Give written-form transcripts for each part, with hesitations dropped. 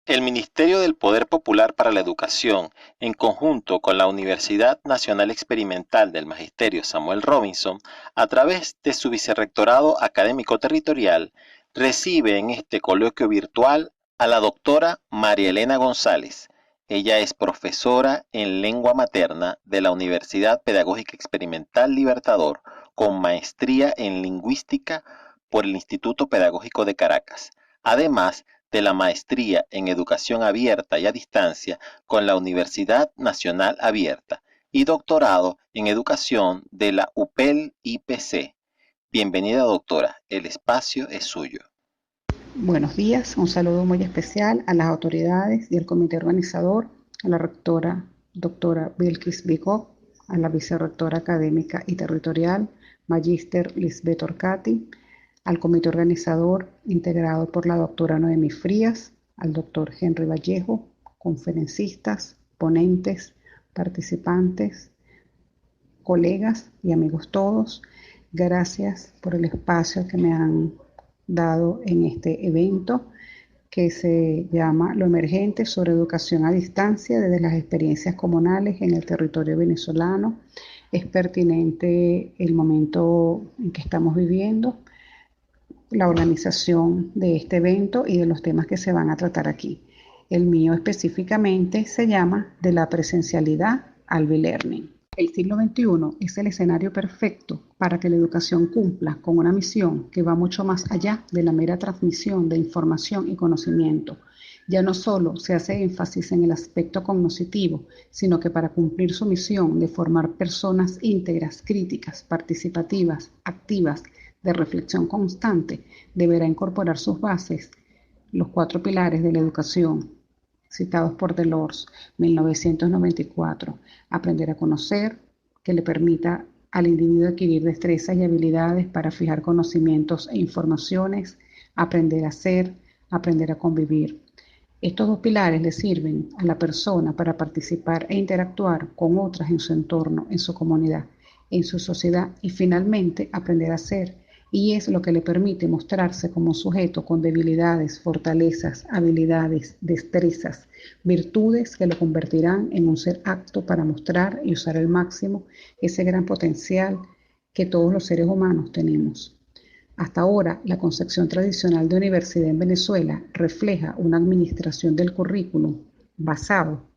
El Ministerio del Poder Popular para la Educación, en conjunto con la Universidad Nacional Experimental del Magisterio Samuel Robinson, a través de su Vicerrectorado Académico Territorial, recibe en este coloquio virtual a la doctora María Elena González. Ella es profesora en lengua materna de la Universidad Pedagógica Experimental Libertador, con maestría en lingüística por el Instituto Pedagógico de Caracas. Además, de la maestría en Educación Abierta y a Distancia con la Universidad Nacional Abierta y doctorado en Educación de la UPEL-IPC. Bienvenida, doctora. El espacio es suyo. Buenos días, un saludo muy especial a las autoridades y al comité organizador, a la rectora doctora Bilkis Bicop, a la vicerrectora académica y territorial, Magíster Lisbeth Orcati, al comité organizador integrado por la doctora Noemí Frías, al doctor Henry Vallejo, conferencistas, ponentes, participantes, colegas y amigos todos. Gracias por el espacio que me han dado en este evento que se llama Lo Emergente sobre Educación a Distancia desde las experiencias comunales en el territorio venezolano. Es pertinente el momento en que estamos viviendo, la organización de este evento y de los temas que se van a tratar aquí. El mío específicamente se llama De la presencialidad al B-Learning. El siglo XXI es el escenario perfecto para que la educación cumpla con una misión que va mucho más allá de la mera transmisión de información y conocimiento. Ya no solo se hace énfasis en el aspecto cognoscitivo, sino que para cumplir su misión de formar personas íntegras, críticas, participativas, activas, de reflexión constante, deberá incorporar sus bases, los 4 pilares de la educación, citados por Delors, 1994, aprender a conocer, que le permita al individuo adquirir destrezas y habilidades para fijar conocimientos e informaciones, aprender a ser, aprender a convivir. Estos 2 pilares le sirven a la persona para participar e interactuar con otras en su entorno, en su comunidad, en su sociedad y finalmente aprender a ser, y es lo que le permite mostrarse como un sujeto con debilidades, fortalezas, habilidades, destrezas, virtudes que lo convertirán en un ser apto para mostrar y usar al máximo ese gran potencial que todos los seres humanos tenemos. Hasta ahora, la concepción tradicional de universidad en Venezuela refleja una administración del currículum basado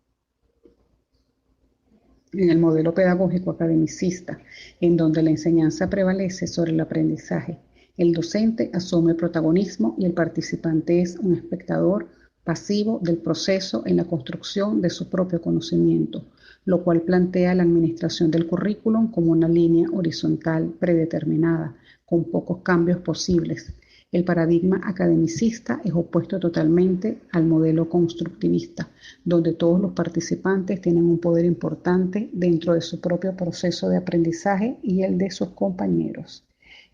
en el modelo pedagógico academicista, en donde la enseñanza prevalece sobre el aprendizaje. El docente asume el protagonismo y el participante es un espectador pasivo del proceso en la construcción de su propio conocimiento, lo cual plantea la administración del currículum como una línea horizontal predeterminada, con pocos cambios posibles. El paradigma academicista es opuesto totalmente al modelo constructivista, donde todos los participantes tienen un poder importante dentro de su propio proceso de aprendizaje y el de sus compañeros.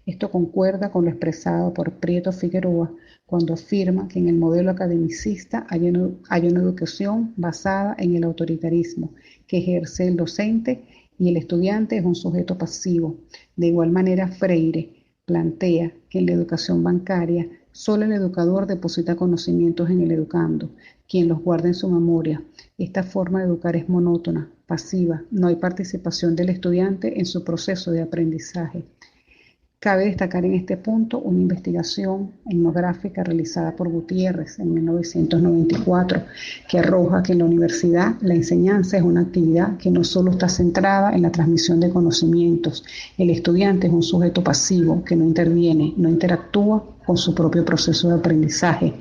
Esto concuerda con lo expresado por Prieto Figueroa cuando afirma que en el modelo academicista hay una educación basada en el autoritarismo que ejerce el docente y el estudiante es un sujeto pasivo. De igual manera, Freire plantea que en la educación bancaria solo el educador deposita conocimientos en el educando, quien los guarda en su memoria. Esta forma de educar es monótona, pasiva, no hay participación del estudiante en su proceso de aprendizaje. Cabe destacar en este punto una investigación etnográfica realizada por Gutiérrez en 1994 que arroja que en la universidad la enseñanza es una actividad que no solo está centrada en la transmisión de conocimientos. El estudiante es un sujeto pasivo que no interviene, no interactúa con su propio proceso de aprendizaje.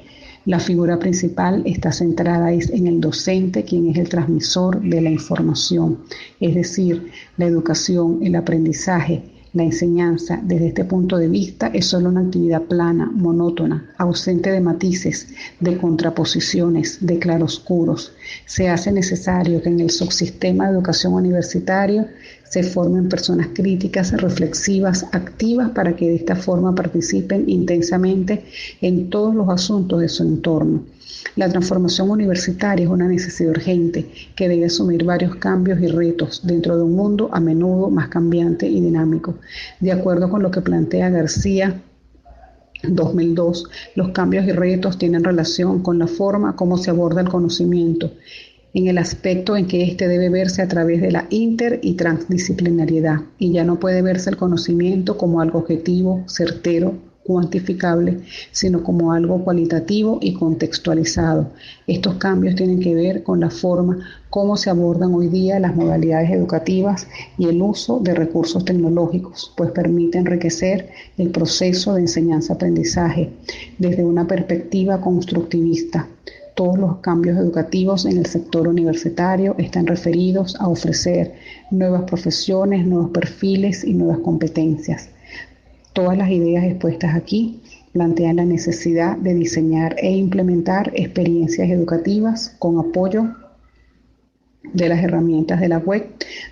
La figura principal está centrada en el docente, quien es el transmisor de la información, es decir, la educación, el aprendizaje. La enseñanza, desde este punto de vista, es solo una actividad plana, monótona, ausente de matices, de contraposiciones, de claroscuros. Se hace necesario que en el subsistema de educación universitario se formen personas críticas, reflexivas, activas, para que de esta forma participen intensamente en todos los asuntos de su entorno. La transformación universitaria es una necesidad urgente que debe asumir varios cambios y retos dentro de un mundo a menudo más cambiante y dinámico. De acuerdo con lo que plantea García 2002. Los cambios y retos tienen relación con la forma como se aborda el conocimiento, en el aspecto en que éste debe verse a través de la inter y transdisciplinariedad, y ya no puede verse el conocimiento como algo objetivo, certero, cuantificable, sino como algo cualitativo y contextualizado. Estos cambios tienen que ver con la forma como se abordan hoy día las modalidades educativas y el uso de recursos tecnológicos, pues permite enriquecer el proceso de enseñanza-aprendizaje desde una perspectiva constructivista. Todos los cambios educativos en el sector universitario están referidos a ofrecer nuevas profesiones, nuevos perfiles y nuevas competencias. Todas las ideas expuestas aquí plantean la necesidad de diseñar e implementar experiencias educativas con apoyo de las herramientas de la web,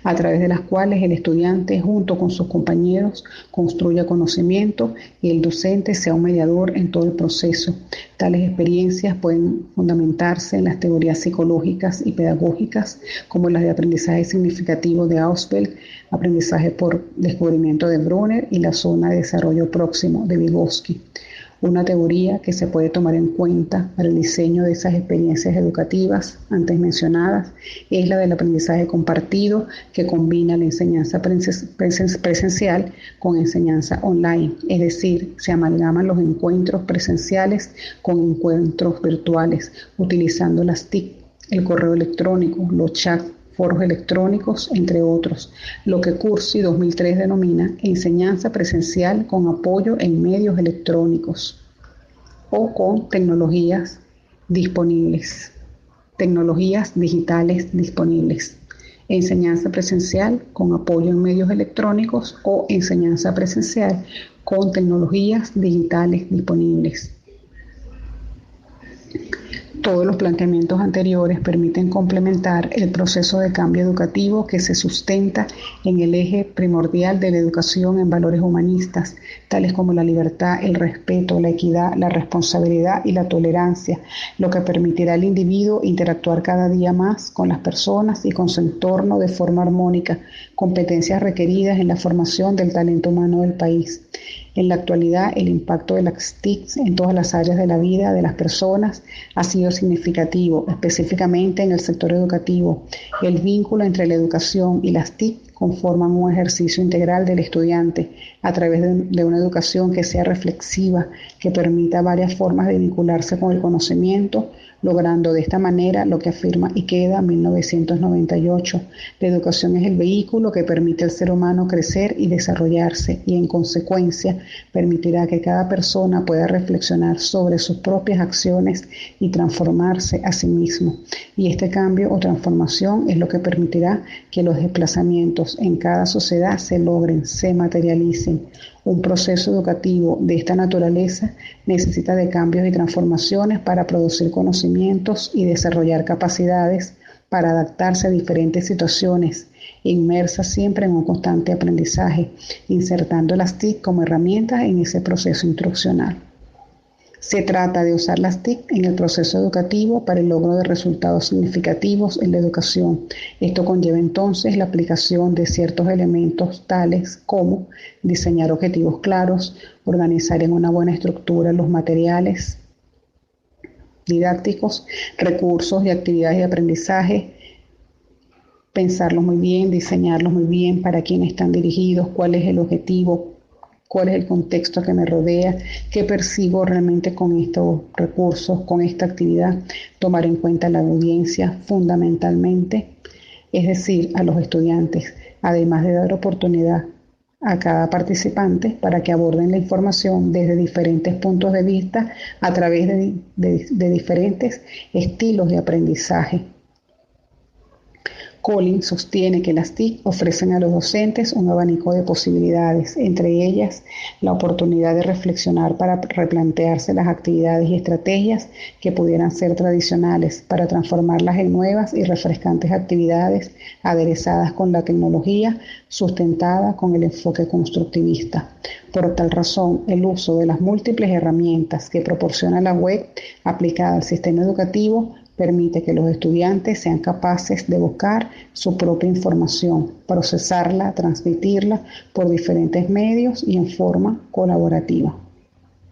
a través de las cuales el estudiante, junto con sus compañeros, construya conocimiento y el docente sea un mediador en todo el proceso. Tales experiencias pueden fundamentarse en las teorías psicológicas y pedagógicas, como las de aprendizaje significativo de Ausubel, aprendizaje por descubrimiento de Brunner y la zona de desarrollo próximo de Vygotsky. Una teoría que se puede tomar en cuenta para el diseño de esas experiencias educativas antes mencionadas es la del aprendizaje compartido, que combina la enseñanza presencial con enseñanza online, es decir, se amalgaman los encuentros presenciales con encuentros virtuales, utilizando las TIC, el correo electrónico, los chats, foros electrónicos, entre otros, lo que Cursi 2003 denomina enseñanza presencial con apoyo en medios electrónicos o con tecnologías disponibles, tecnologías digitales disponibles. Enseñanza presencial con apoyo en medios electrónicos o enseñanza presencial con tecnologías digitales disponibles. Todos los planteamientos anteriores permiten complementar el proceso de cambio educativo que se sustenta en el eje primordial de la educación en valores humanistas, tales como la libertad, el respeto, la equidad, la responsabilidad y la tolerancia, lo que permitirá al individuo interactuar cada día más con las personas y con su entorno de forma armónica, competencias requeridas en la formación del talento humano del país. En la actualidad, el impacto de las TIC en todas las áreas de la vida de las personas ha sido significativo, específicamente en el sector educativo. El vínculo entre la educación y las TIC conforman un ejercicio integral del estudiante a través de una educación que sea reflexiva, que permita varias formas de vincularse con el conocimiento, logrando de esta manera lo que afirma Ikeda en 1998. La educación es el vehículo que permite al ser humano crecer y desarrollarse y en consecuencia permitirá que cada persona pueda reflexionar sobre sus propias acciones y transformarse a sí mismo. Y este cambio o transformación es lo que permitirá que los desplazamientos en cada sociedad se logren, se materialicen. Un proceso educativo de esta naturaleza necesita de cambios y transformaciones para producir conocimientos y desarrollar capacidades para adaptarse a diferentes situaciones, inmersas siempre en un constante aprendizaje, insertando las TIC como herramientas en ese proceso instruccional. Se trata de usar las TIC en el proceso educativo para el logro de resultados significativos en la educación. Esto conlleva entonces la aplicación de ciertos elementos tales como diseñar objetivos claros, organizar en una buena estructura los materiales didácticos, recursos y actividades de aprendizaje, pensarlos muy bien, diseñarlos muy bien, para quién están dirigidos, cuál es el objetivo, cuál es el contexto que me rodea, qué persigo realmente con estos recursos, con esta actividad, tomar en cuenta la audiencia fundamentalmente, es decir, a los estudiantes, además de dar oportunidad a cada participante para que aborden la información desde diferentes puntos de vista a través de diferentes estilos de aprendizaje. Collins sostiene que las TIC ofrecen a los docentes un abanico de posibilidades, entre ellas la oportunidad de reflexionar para replantearse las actividades y estrategias que pudieran ser tradicionales para transformarlas en nuevas y refrescantes actividades aderezadas con la tecnología, sustentada con el enfoque constructivista. Por tal razón, el uso de las múltiples herramientas que proporciona la web aplicada al sistema educativo permite que los estudiantes sean capaces de buscar su propia información, procesarla, transmitirla por diferentes medios y en forma colaborativa.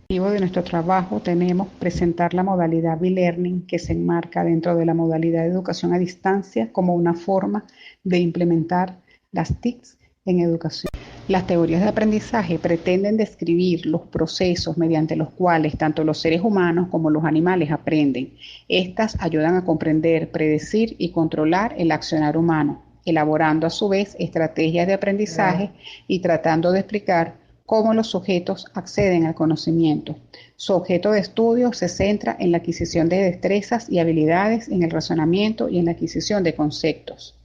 De nuestro trabajo tenemos presentar la modalidad B-Learning, que se enmarca dentro de la modalidad de educación a distancia como una forma de implementar las TICs en educación. Las teorías de aprendizaje pretenden describir los procesos mediante los cuales tanto los seres humanos como los animales aprenden. Estas ayudan a comprender, predecir y controlar el accionar humano, elaborando a su vez estrategias de aprendizaje y tratando de explicar cómo los sujetos acceden al conocimiento. Su objeto de estudio se centra en la adquisición de destrezas y habilidades en el razonamiento y en la adquisición de conceptos.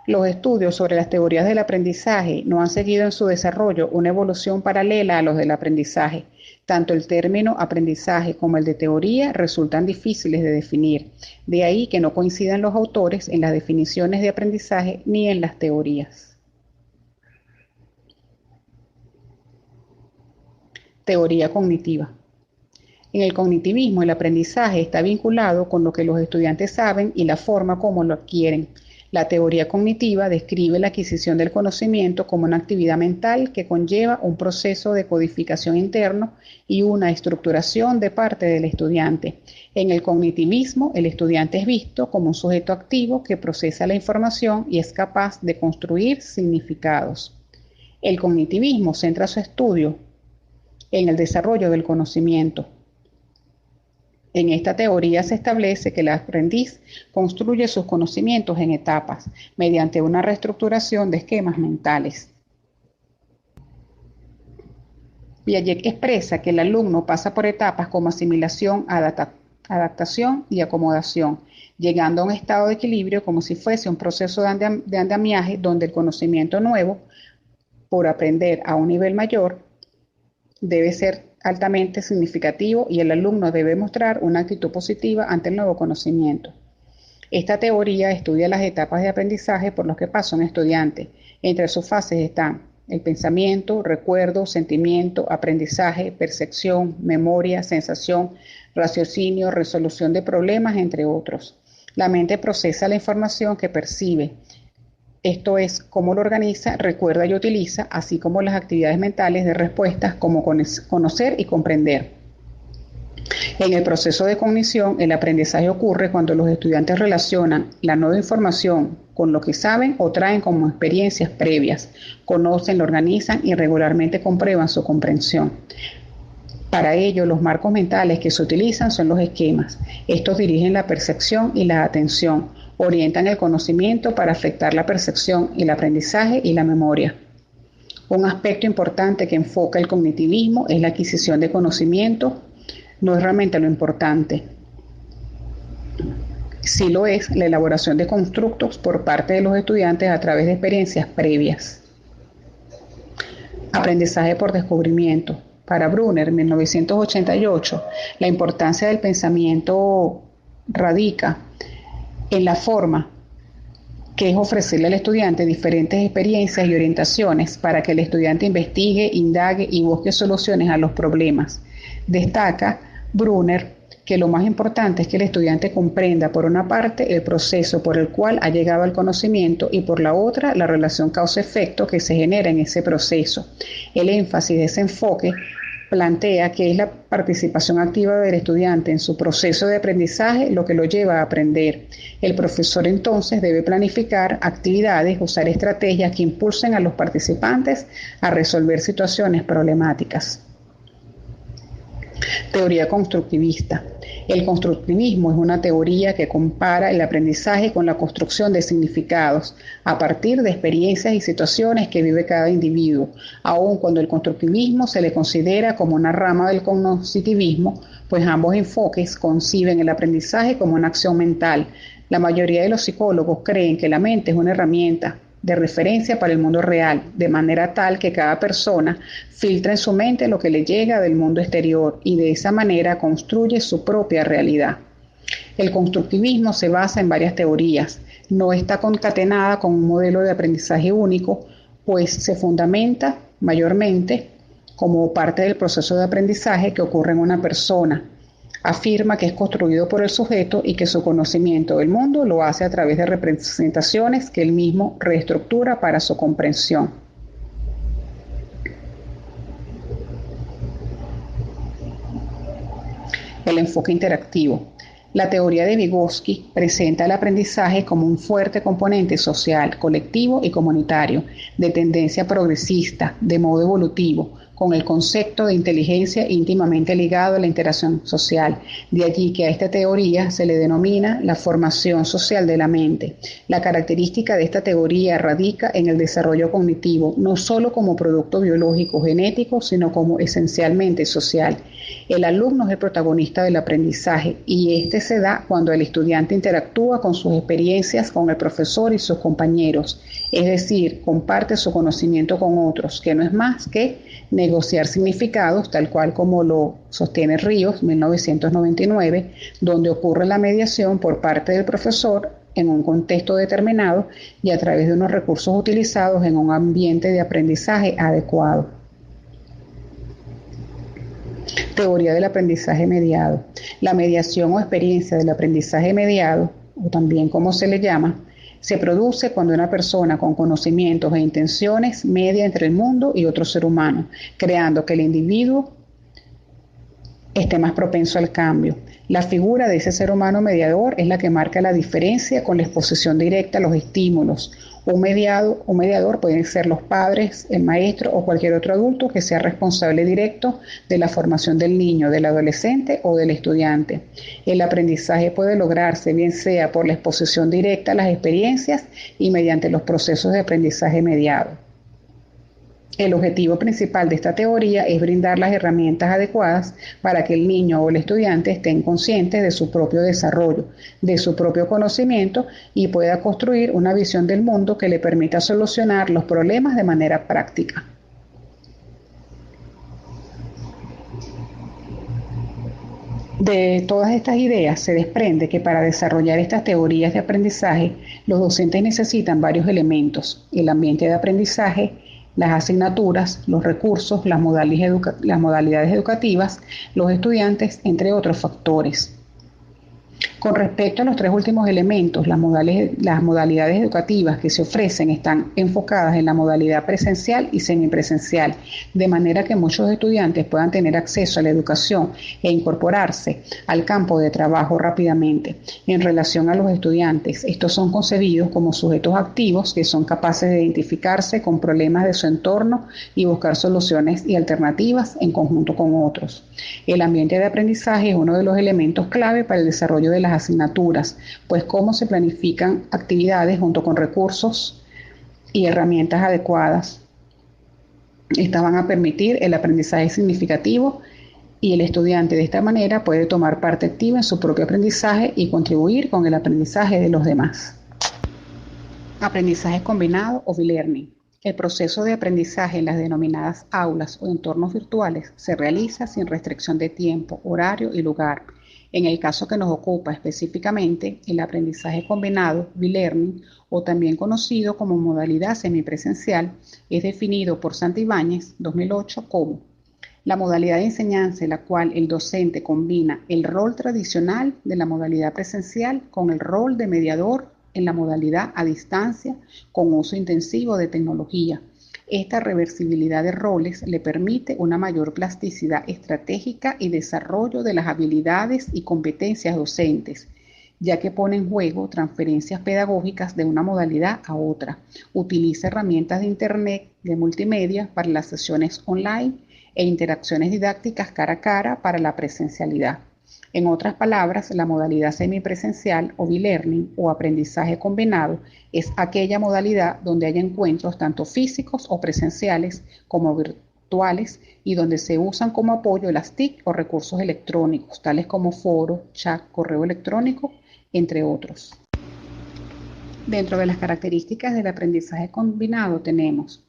Los estudios sobre las teorías del aprendizaje no han seguido en su desarrollo una evolución paralela a los del aprendizaje. Tanto el término aprendizaje como el de teoría resultan difíciles de definir. De ahí que no coincidan los autores en las definiciones de aprendizaje ni en las teorías. Teoría cognitiva. En el cognitivismo, el aprendizaje está vinculado con lo que los estudiantes saben y la forma como lo adquieren. La teoría cognitiva describe la adquisición del conocimiento como una actividad mental que conlleva un proceso de codificación interno y una estructuración de parte del estudiante. En el cognitivismo, el estudiante es visto como un sujeto activo que procesa la información y es capaz de construir significados. El cognitivismo centra su estudio en el desarrollo del conocimiento. En esta teoría se establece que el aprendiz construye sus conocimientos en etapas, mediante una reestructuración de esquemas mentales. Piaget expresa que el alumno pasa por etapas como asimilación, adaptación y acomodación, llegando a un estado de equilibrio como si fuese un proceso de andamiaje donde el conocimiento nuevo, por aprender a un nivel mayor, debe ser altamente significativo y el alumno debe mostrar una actitud positiva ante el nuevo conocimiento. Esta teoría estudia las etapas de aprendizaje por las que pasa un estudiante. Entre sus fases están el pensamiento, recuerdo, sentimiento, aprendizaje, percepción, memoria, sensación, raciocinio, resolución de problemas, entre otros. La mente procesa la información que percibe. Esto es cómo lo organiza, recuerda y utiliza, así como las actividades mentales de respuestas como conocer y comprender. En el proceso de cognición, el aprendizaje ocurre cuando los estudiantes relacionan la nueva información con lo que saben o traen como experiencias previas, conocen, lo organizan y regularmente comprueban su comprensión. Para ello, los marcos mentales que se utilizan son los esquemas. Estos dirigen la percepción y la atención, orientan el conocimiento para afectar la percepción, el aprendizaje y la memoria. Un aspecto importante que enfoca el cognitivismo es la adquisición de conocimiento. No es realmente lo importante. Sí lo es la elaboración de constructos por parte de los estudiantes a través de experiencias previas. Aprendizaje por descubrimiento. Para Brunner, 1988, la importancia del pensamiento radica en la forma que es ofrecerle al estudiante diferentes experiencias y orientaciones para que el estudiante investigue, indague y busque soluciones a los problemas. Destaca Brunner que lo más importante es que el estudiante comprenda, por una parte, el proceso por el cual ha llegado al conocimiento y por la otra, la relación causa-efecto que se genera en ese proceso. El énfasis de ese enfoque plantea que es la participación activa del estudiante en su proceso de aprendizaje lo que lo lleva a aprender. El profesor entonces debe planificar actividades, usar estrategias que impulsen a los participantes a resolver situaciones problemáticas. Teoría constructivista. El constructivismo es una teoría que compara el aprendizaje con la construcción de significados a partir de experiencias y situaciones que vive cada individuo, aun cuando el constructivismo se le considera como una rama del cognitivismo, pues ambos enfoques conciben el aprendizaje como una acción mental. La mayoría de los psicólogos creen que la mente es una herramienta de referencia para el mundo real, de manera tal que cada persona filtra en su mente lo que le llega del mundo exterior y de esa manera construye su propia realidad. El constructivismo se basa en varias teorías, no está concatenada con un modelo de aprendizaje único, pues se fundamenta mayormente como parte del proceso de aprendizaje que ocurre en una persona. Afirma que es construido por el sujeto y que su conocimiento del mundo lo hace a través de representaciones que él mismo reestructura para su comprensión. El enfoque interactivo. La teoría de Vygotsky presenta el aprendizaje como un fuerte componente social, colectivo y comunitario, de tendencia progresista, de modo evolutivo, con el concepto de inteligencia íntimamente ligado a la interacción social. De allí que a esta teoría se le denomina la formación social de la mente. La característica de esta teoría radica en el desarrollo cognitivo, no solo como producto biológico genético, sino como esencialmente social. El alumno es el protagonista del aprendizaje y este se da cuando el estudiante interactúa con sus experiencias con el profesor y sus compañeros, es decir, comparte su conocimiento con otros, que no es más que negociar significados, tal cual como lo sostiene Ríos, 1999, donde ocurre la mediación por parte del profesor en un contexto determinado y a través de unos recursos utilizados en un ambiente de aprendizaje adecuado. Teoría del aprendizaje mediado. La mediación o experiencia del aprendizaje mediado, o también como se le llama, se produce cuando una persona con conocimientos e intenciones media entre el mundo y otro ser humano, creando que el individuo esté más propenso al cambio. La figura de ese ser humano mediador es la que marca la diferencia con la exposición directa a los estímulos. Un mediador pueden ser los padres, el maestro o cualquier otro adulto que sea responsable directo de la formación del niño, del adolescente o del estudiante. El aprendizaje puede lograrse bien sea por la exposición directa a las experiencias y mediante los procesos de aprendizaje mediado. El objetivo principal de esta teoría es brindar las herramientas adecuadas para que el niño o el estudiante estén conscientes de su propio desarrollo, de su propio conocimiento y pueda construir una visión del mundo que le permita solucionar los problemas de manera práctica. De todas estas ideas se desprende que para desarrollar estas teorías de aprendizaje, los docentes necesitan varios elementos: el ambiente de aprendizaje, las asignaturas, los recursos, las modalidades educativas, los estudiantes, entre otros factores. Con respecto a los tres últimos elementos, las modalidades educativas que se ofrecen están enfocadas en la modalidad presencial y semipresencial, de manera que muchos estudiantes puedan tener acceso a la educación e incorporarse al campo de trabajo rápidamente. En relación a los estudiantes, estos son concebidos como sujetos activos que son capaces de identificarse con problemas de su entorno y buscar soluciones y alternativas en conjunto con otros. El ambiente de aprendizaje es uno de los elementos clave para el desarrollo de las asignaturas, pues cómo se planifican actividades junto con recursos y herramientas adecuadas. Estas van a permitir el aprendizaje significativo y el estudiante de esta manera puede tomar parte activa en su propio aprendizaje y contribuir con el aprendizaje de los demás. Aprendizaje combinado o B-Learning. El proceso de aprendizaje en las denominadas aulas o entornos virtuales se realiza sin restricción de tiempo, horario y lugar. En el caso que nos ocupa específicamente, el aprendizaje combinado, B-Learning, o también conocido como modalidad semipresencial, es definido por Santibáñez, 2008, como la modalidad de enseñanza en la cual el docente combina el rol tradicional de la modalidad presencial con el rol de mediador en la modalidad a distancia con uso intensivo de tecnología. Esta reversibilidad de roles le permite una mayor plasticidad estratégica y desarrollo de las habilidades y competencias docentes, ya que pone en juego transferencias pedagógicas de una modalidad a otra. Utiliza herramientas de Internet, de multimedia para las sesiones online e interacciones didácticas cara a cara para la presencialidad. En otras palabras, la modalidad semipresencial o B-Learning o aprendizaje combinado es aquella modalidad donde hay encuentros tanto físicos o presenciales como virtuales y donde se usan como apoyo las TIC o recursos electrónicos, tales como foro, chat, correo electrónico, entre otros. Dentro de las características del aprendizaje combinado tenemos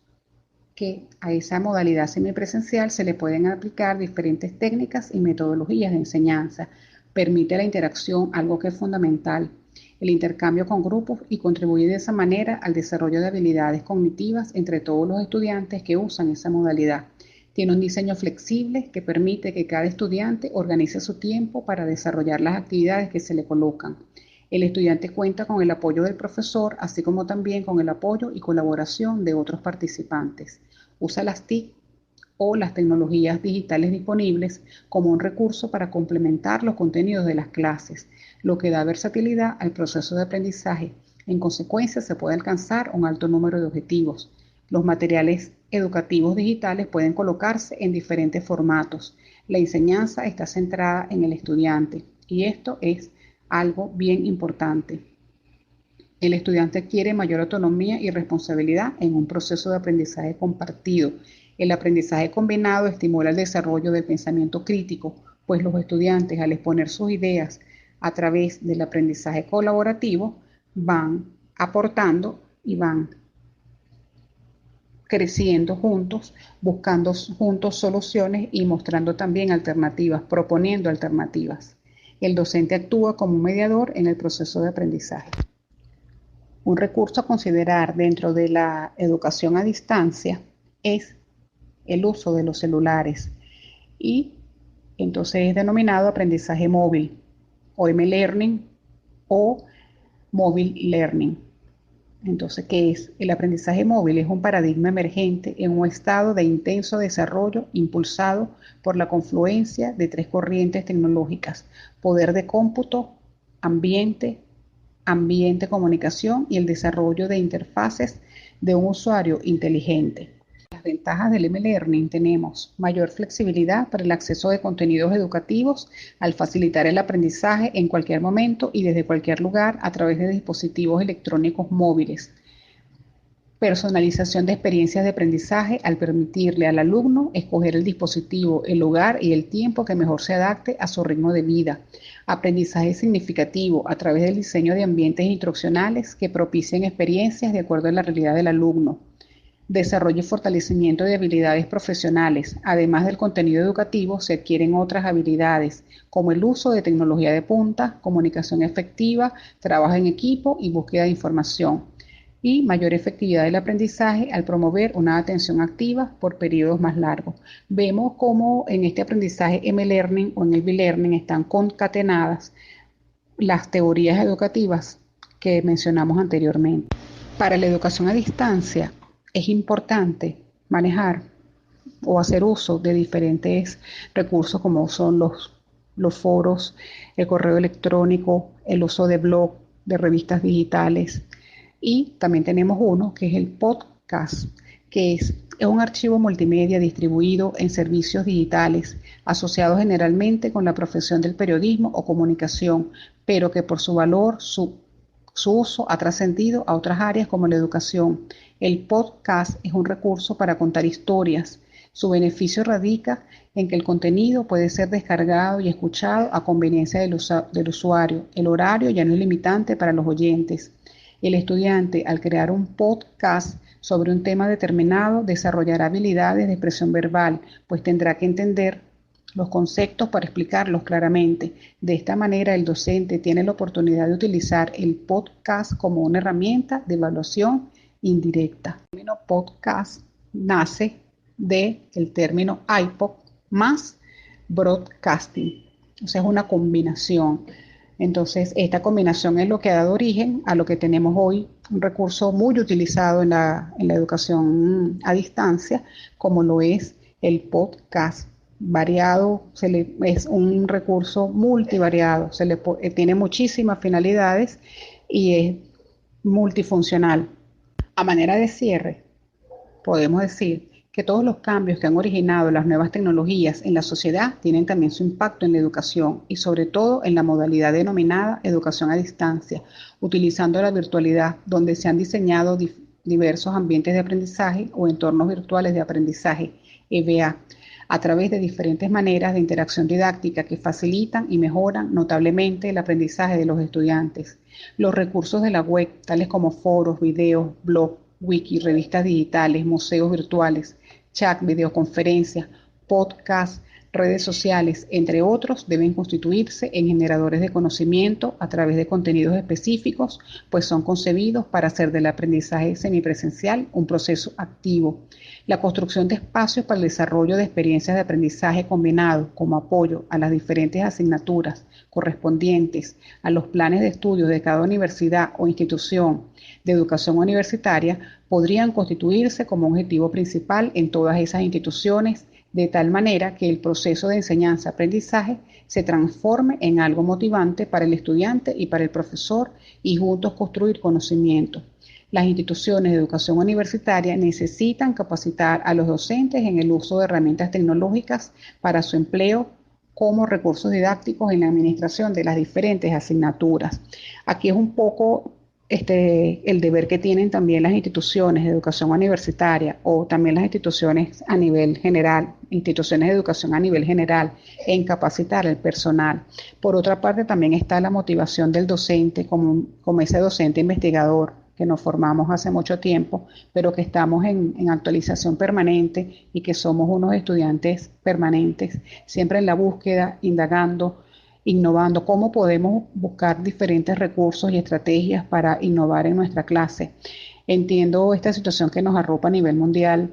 que a esa modalidad semipresencial se le pueden aplicar diferentes técnicas y metodologías de enseñanza. Permite la interacción, algo que es fundamental, el intercambio con grupos y contribuye de esa manera al desarrollo de habilidades cognitivas entre todos los estudiantes que usan esa modalidad. Tiene un diseño flexible que permite que cada estudiante organice su tiempo para desarrollar las actividades que se le colocan. El estudiante cuenta con el apoyo del profesor, así como también con el apoyo y colaboración de otros participantes. Usa las TIC o las tecnologías digitales disponibles como un recurso para complementar los contenidos de las clases, lo que da versatilidad al proceso de aprendizaje. En consecuencia, se puede alcanzar un alto número de objetivos. Los materiales educativos digitales pueden colocarse en diferentes formatos. La enseñanza está centrada en el estudiante y esto es algo bien importante. El estudiante adquiere mayor autonomía y responsabilidad en un proceso de aprendizaje compartido. El aprendizaje combinado estimula el desarrollo del pensamiento crítico, pues los estudiantes, al exponer sus ideas a través del aprendizaje colaborativo, van aportando y van creciendo juntos, buscando juntos soluciones y mostrando también alternativas, proponiendo alternativas. El docente actúa como un mediador en el proceso de aprendizaje. Un recurso a considerar dentro de la educación a distancia es el uso de los celulares y entonces es denominado aprendizaje móvil o M-Learning o Mobile Learning. Entonces, ¿qué es? El aprendizaje móvil es un paradigma emergente en un estado de intenso desarrollo impulsado por la confluencia de tres corrientes tecnológicas: poder de cómputo, ambiente comunicación y el desarrollo de interfaces de un usuario inteligente. Las ventajas del M-Learning: tenemos mayor flexibilidad para el acceso de contenidos educativos al facilitar el aprendizaje en cualquier momento y desde cualquier lugar a través de dispositivos electrónicos móviles. Personalización de experiencias de aprendizaje al permitirle al alumno escoger el dispositivo, el lugar y el tiempo que mejor se adapte a su ritmo de vida. Aprendizaje significativo a través del diseño de ambientes instruccionales que propicien experiencias de acuerdo a la realidad del alumno. Desarrollo y fortalecimiento de habilidades profesionales. Además del contenido educativo, se adquieren otras habilidades como el uso de tecnología de punta, comunicación efectiva, trabajo en equipo y búsqueda de información. Y mayor efectividad del aprendizaje al promover una atención activa por periodos más largos. Vemos cómo en este aprendizaje M-Learning o en el B-Learning están concatenadas las teorías educativas que mencionamos anteriormente. Para la educación a distancia es importante manejar o hacer uso de diferentes recursos como son los foros, el correo electrónico, el uso de blog, de revistas digitales. Y también tenemos uno que es el podcast, que es un archivo multimedia distribuido en servicios digitales, asociado generalmente con la profesión del periodismo o comunicación, pero que por su valor, su uso ha trascendido a otras áreas como la educación. El podcast es un recurso para contar historias. Su beneficio radica en que el contenido puede ser descargado y escuchado a conveniencia del usuario. El horario ya no es limitante para los oyentes. El estudiante, al crear un podcast sobre un tema determinado, desarrollará habilidades de expresión verbal, pues tendrá que entender los conceptos para explicarlos claramente. De esta manera, el docente tiene la oportunidad de utilizar el podcast como una herramienta de evaluación indirecta. El término podcast nace del término iPod más broadcasting, o sea, es una combinación. Entonces, esta combinación es lo que ha dado origen a lo que tenemos hoy, un recurso muy utilizado en la educación a distancia, como lo es el podcast. Variado, es un recurso multivariado, tiene muchísimas finalidades y es multifuncional. A manera de cierre, podemos decir que todos los cambios que han originado las nuevas tecnologías en la sociedad tienen también su impacto en la educación y sobre todo en la modalidad denominada educación a distancia, utilizando la virtualidad, donde se han diseñado diversos ambientes de aprendizaje o entornos virtuales de aprendizaje, EVA, a través de diferentes maneras de interacción didáctica que facilitan y mejoran notablemente el aprendizaje de los estudiantes. Los recursos de la web, tales como foros, videos, blogs, wiki, revistas digitales, museos virtuales, chat, videoconferencias, podcast, redes sociales, entre otros, deben constituirse en generadores de conocimiento a través de contenidos específicos, pues son concebidos para hacer del aprendizaje semipresencial un proceso activo. La construcción de espacios para el desarrollo de experiencias de aprendizaje combinado como apoyo a las diferentes asignaturas correspondientes a los planes de estudios de cada universidad o institución de educación universitaria podrían constituirse como objetivo principal en todas esas instituciones, de tal manera que el proceso de enseñanza-aprendizaje se transforme en algo motivante para el estudiante y para el profesor y juntos construir conocimiento. Las instituciones de educación universitaria necesitan capacitar a los docentes en el uso de herramientas tecnológicas para su empleo como recursos didácticos en la administración de las diferentes asignaturas. Aquí es un poco el deber que tienen también las instituciones de educación universitaria o también las instituciones a nivel general, instituciones de educación a nivel general, en capacitar al personal. Por otra parte, también está la motivación del docente como ese docente investigador que nos formamos hace mucho tiempo, pero que estamos en actualización permanente y que somos unos estudiantes permanentes, siempre en la búsqueda, indagando, innovando, cómo podemos buscar diferentes recursos y estrategias para innovar en nuestra clase. Entiendo esta situación que nos arropa a nivel mundial,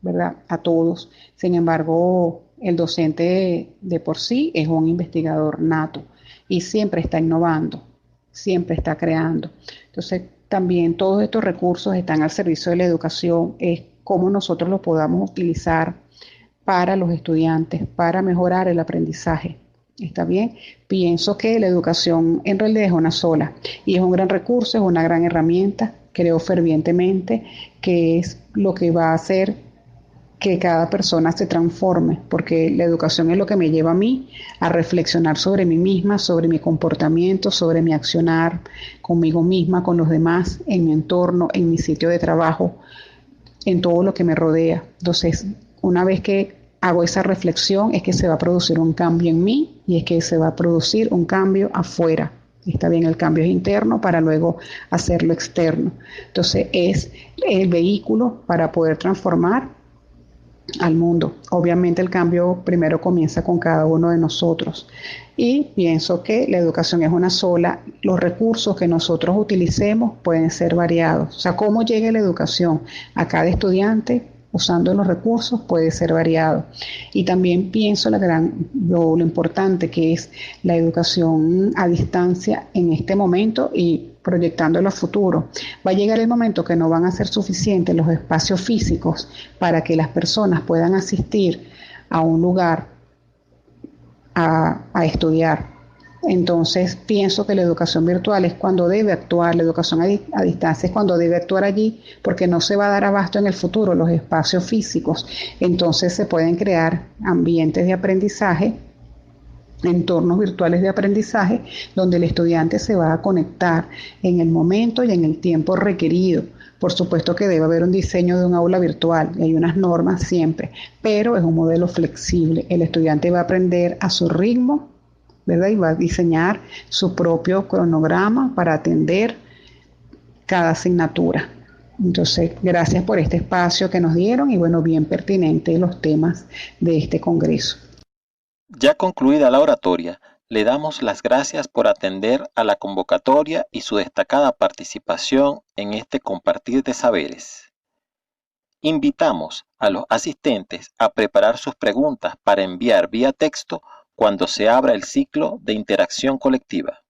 ¿verdad? A todos. Sin embargo, el docente de por sí es un investigador nato y siempre está innovando, siempre está creando. Entonces, también todos estos recursos están al servicio de la educación, es cómo nosotros los podamos utilizar para los estudiantes, para mejorar el aprendizaje. ¿Está bien? Pienso que la educación en realidad es una sola y es un gran recurso, es una gran herramienta. Creo fervientemente que es lo que va a hacer que cada persona se transforme, porque la educación es lo que me lleva a mí a reflexionar sobre mí misma, sobre mi comportamiento, sobre mi accionar conmigo misma, con los demás, en mi entorno, en mi sitio de trabajo, en todo lo que me rodea. Entonces, una vez que hago esa reflexión, es que se va a producir un cambio en mí y es que se va a producir un cambio afuera. Está bien, el cambio es interno para luego hacerlo externo. Entonces, es el vehículo para poder transformar al mundo. Obviamente el cambio primero comienza con cada uno de nosotros y pienso que la educación es una sola, los recursos que nosotros utilicemos pueden ser variados, o sea, cómo llegue la educación a cada estudiante usando los recursos puede ser variado. Y también pienso lo importante que es la educación a distancia en este momento y proyectándolo a futuro. Va a llegar el momento que no van a ser suficientes los espacios físicos para que las personas puedan asistir a un lugar a estudiar. Entonces pienso que la educación virtual es cuando debe actuar, la educación a distancia es cuando debe actuar allí, porque no se va a dar abasto en el futuro los espacios físicos. Entonces se pueden crear ambientes de aprendizaje, entornos virtuales de aprendizaje, donde el estudiante se va a conectar en el momento y en el tiempo requerido. Por supuesto que debe haber un diseño de un aula virtual, y hay unas normas siempre, pero es un modelo flexible. El estudiante va a aprender a su ritmo, ¿verdad? Y va a diseñar su propio cronograma para atender cada asignatura. Entonces, gracias por este espacio que nos dieron y bueno, bien pertinente los temas de este congreso. Ya concluida la oratoria, le damos las gracias por atender a la convocatoria y su destacada participación en este compartir de saberes. Invitamos a los asistentes a preparar sus preguntas para enviar vía texto cuando se abra el ciclo de interacción colectiva.